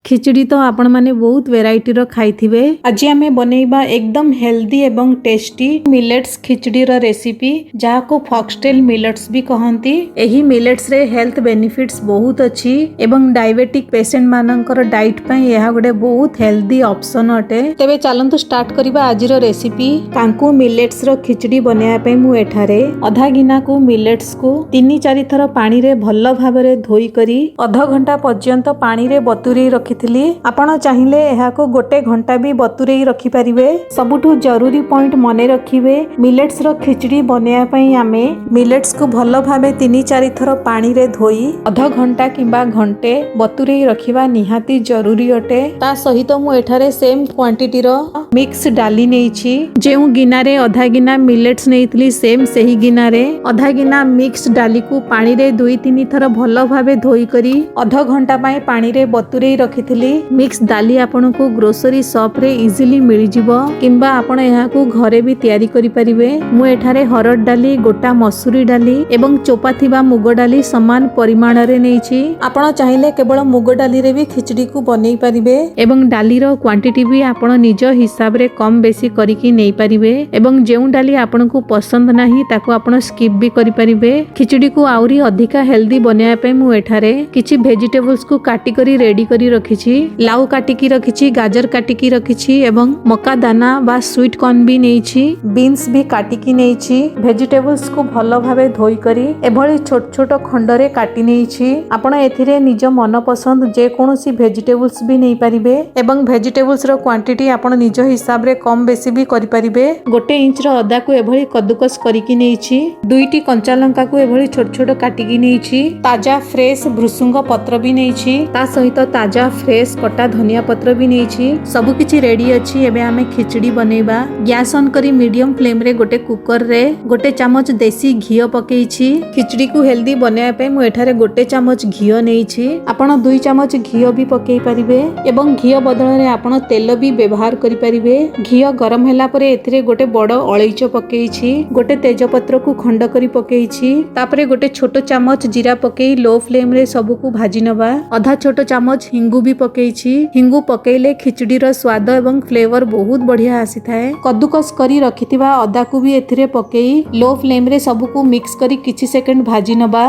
खिचड़ी तो आपण माने बहुत वेराइटी रो खाइथिबे। आज आमे बनेइबा एकदम हेल्दी एवं टेस्टी मिलेट्स खिचड़ी रो रेसिपी, जहा को फॉक्सटेल मिलेट्स भी कहंती। एही मिलेट्स रे हेल्थ बेनिफिट्स बहुत अछि एवं डायबिटिक पेशेंट मानकर डाइट पई यहा गुडे बहुत हेल्दी ऑप्शन अटे। तेबे चलंतु स्टार्ट करिबा आज रो रेसिपी। कांकू मिलेट्स रो खिचड़ी बनाया पई मु एठारे आधा गिना को मिलेट्स को 3-4 थर पानी रे भल्लो भाबरे धोई करी आधा घंटा पर्यंत पानी रे बतुरी रखिथिली। आपण चाहिए एहा को गोटे घंटा भी बतुरेई रखि परिबे। सबुठु जरूरी पॉइंट मने रखिबे, मिलेट्स रो खिचड़ी बनाया पई आमे मिलेट्स को भल्लो भाबे 3-4 थर पानी रे धोई आधा घंटा किंबा घंटे बतुरेई रखिबा निहाती जरूरी अटे। ता सहित मु एठारे सेम क्वांटिटी रो मिक्स डाली नेइछि। जेउ गिना रे आधा गिना मिलेट्स नेइतली सेम सही गिना रे आधा गिना मिक्स डाली को पानी रे 2-3 थर भल्लो भाबे धोई करी आधा घंटा पई पानी रे बतुरेई रखिथिली। मिक्स डाली आपन को ग्रोसरी शॉप रे इजीली मिल जिवो किंबा आपण एहा को घरे भी तयारी करि परिबे। मु एठारे हरड डाली, गोटा मसूरी डाली एवं चोपा थिबा मुग डाली समान परिमाण रे नेइछि। आपण चाहिले केवल मुग डाली रे भी खिचड़ी को बनेई परिबे एवं डाली रो क्वांटिटी भी आपण निज हिसाब रे कम बेसी करिकि नेई परिबे एवं जेउ डाली आपण को पसंद नाही ताको आपण स्किप भी करि परिबे। खिचड़ी को आउरी अधिका हेल्दी बनाया पे मु एठारे किछि वेजिटेबल्स को काटी करी रेडी करी रखिछि। लाउ काटिकी रखिछि, गाजर काटिकी रखिछि एवं मका दाना बा स्वीट कॉर्न भी नेइछि, बीन्स भी काटिकी नेइछि। वेजिटेबल्स को भलो भाबे धोई करी एभली छोट छोट खंड रे काटी नेइछि। आपण एथिरे निज मन पसंद जे कोनोसी वेजिटेबल्स भी नेई परिबे एवं वेजिटेबल्स रो क्वांटिटी आपण निज हिसाब रे कम बेसी भी करि परिबे। 1 इंच रो अदा को एभली कद्दुकस करिकी नेइछि। 2टी कंचा लंका को एभली छोट छोट काटिकी नेइछि। ताजा फ्रेश भृसुंग पत्र भी नेइछि, ता सहित ताजा फ्रेश कटा धनिया पत्र भी नेइछि। सब किछि रेडी अछि। एबे आमे खिचड़ी बनेबा। गैस ऑन करी मीडियम फ्लेम रे गोटे कुकर रे 1 चम्मच देसी घी पकेइछि। खिचड़ी को हेल्दी बनाया पे मु एठारे 1 चम्मच घी नेइछि। आपण 2 चम्मच घी भी पकेई परिबे एवं घी बदल रे आपण तेल भी व्यवहार करि परिबे। घी गरम होला परे एथिरे गोटे बड़ अळैच पकेइछि, गोटे तेजपत्र को खंड करी पकेइछि। तापरे गोटे छोट चम्मच जीरा पकेई लो फ्लेम रे सब को भाजी नबा। आधा छोट चम्मच हिंगू भी पकेइछि। हिंगू पकेइले खिचड़ी रो स्वाद एवं फ्लेवर बहुत बढ़िया आसी थाए। कद्दुकस करी रखिथिबा अदा को भी एथिरे पकेई लो फ्लेम रे सब को मिक्स करी किछि सेकंड भाजी नबा।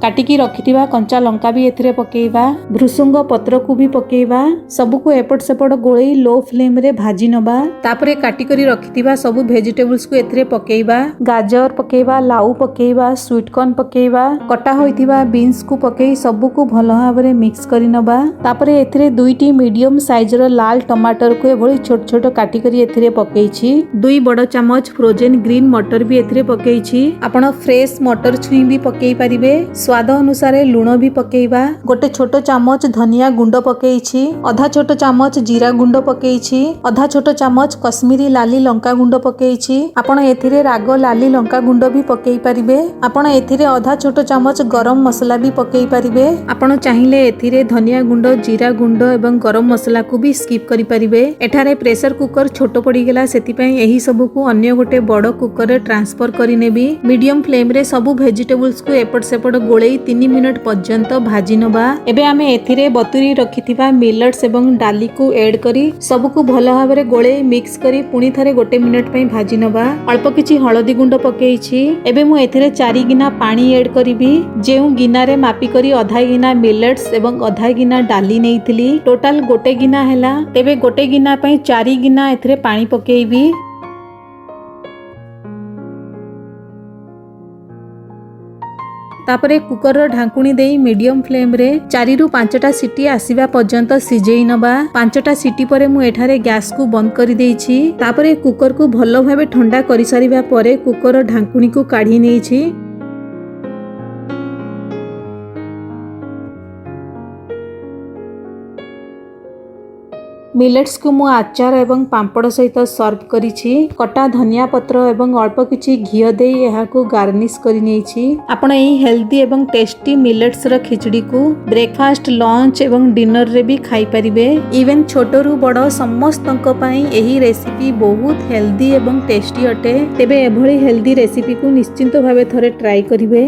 काटिकी रखिथिबा कंचा लंका भी एथिरे पकेइबा, भृसुंग पत्र को भी पकेइबा। सब को एपट सेपट गोळेई लो फ्लेम रे भाजी नबा। तापरे काटी करी रखिथिबा सब वेजिटेबल्स को एथिरे पकेइबा। गाजर पकेइबा, लाउ पकेइबा, स्वीट कॉर्न पकेइबा, कटा होइथिबा बीन्स को पकेई सब को भलो भाबरे मिक्स करी नबा। तापरे एथिरे 2टी मीडियम साइज रो लाल टमाटर को एभली छोट छोट काटी करी एथिरे पकेइछि। 2 बड़ चम्मच फ्रोजन ग्रीन मटर भी एथिरे पकेइछि। आपण फ्रेश मटर छुई भी पकेई परिबे। स्वाद अनुसार लूण भी पकेइबा। गोटे छोट चम्मच धनिया गुंड पकेइछि, आधा छोट चम्मच जीरा गुंड पकेइछि, आधा छोट चम्मच कश्मीरी लाली लंका गुंड पकेइछि। आपण एथिरे राग लाली लंका गुंड भी पकेई परिबे। आपण एथिरे आधा छोट चम्मच गरम मसला भी पकेई परिबे। आपण चाहिए एथिरे धनिया गुंड, जीरा गुंड एवं गरम मसला को भी स्किप करि परिबे। एठारे प्रेशर कुकर छोट पड़ी गेला, सेति पई एही सब को अन्य गोटे बड़ कुकर रे ट्रांसफर करि नेबी। मीडियम फ्लेम रे सब वेजिटेबल्स को एपट सेपट गोळे 3 मिनट पर्यंत भाजी नबा। एबे आमे एथिरे बतुरी रखिथिबा मिलेट्स एवं डाली को ऐड करी सब को भलो भाबरे गोळे मिक्स करी पुनी थारे 1 मिनट पई भाजी नबा। अल्प किछि हळदी गुंड पकेइछि। एबे मु एथिरे 4 गिना पानी ऐड करिबी। जेउ गिना रे मापी करी आधा गिना मिलेट्स एवं आधा गिना डाली नेइथिली, टोटल 1 गिना हैला। एबे 1 गिना पई 4 गिना एथिरे पानी पकेइबी। तापरे कुकर रो ढांकुणी देई मीडियम फ्लेम रे 4 ରୁ 5टा सीटी आसीबा पर्यंत सिजेई नबा। 5टा सीटी परे मु एठारे गैस को बंद करी देइछि। तापरे कुकर को भलो भाबे ठंडा करि सारिबा परे कुकर रो ढांकुणी को काढी नेइछि। मिलेट्स को मु आचार एवं पांपड़ सहित सर्व करिछि। कटा धनिया पत्र एवं अल्प किछि घी देई एहा को गार्निश करि नेछि। आपण एही हेल्दी एवं टेस्टी मिलेट्स रो खिचड़ी को ब्रेकफास्ट, लंच एवं डिनर रे भी खाई परिबे। इवन छोट रु बड़ समस्तक पई एही रेसिपी बहुत हेल्दी एवं टेस्टी अटे। तेबे एभली हेल्दी रेसिपी को निश्चिंत भाबे थरे ट्राई करिवे।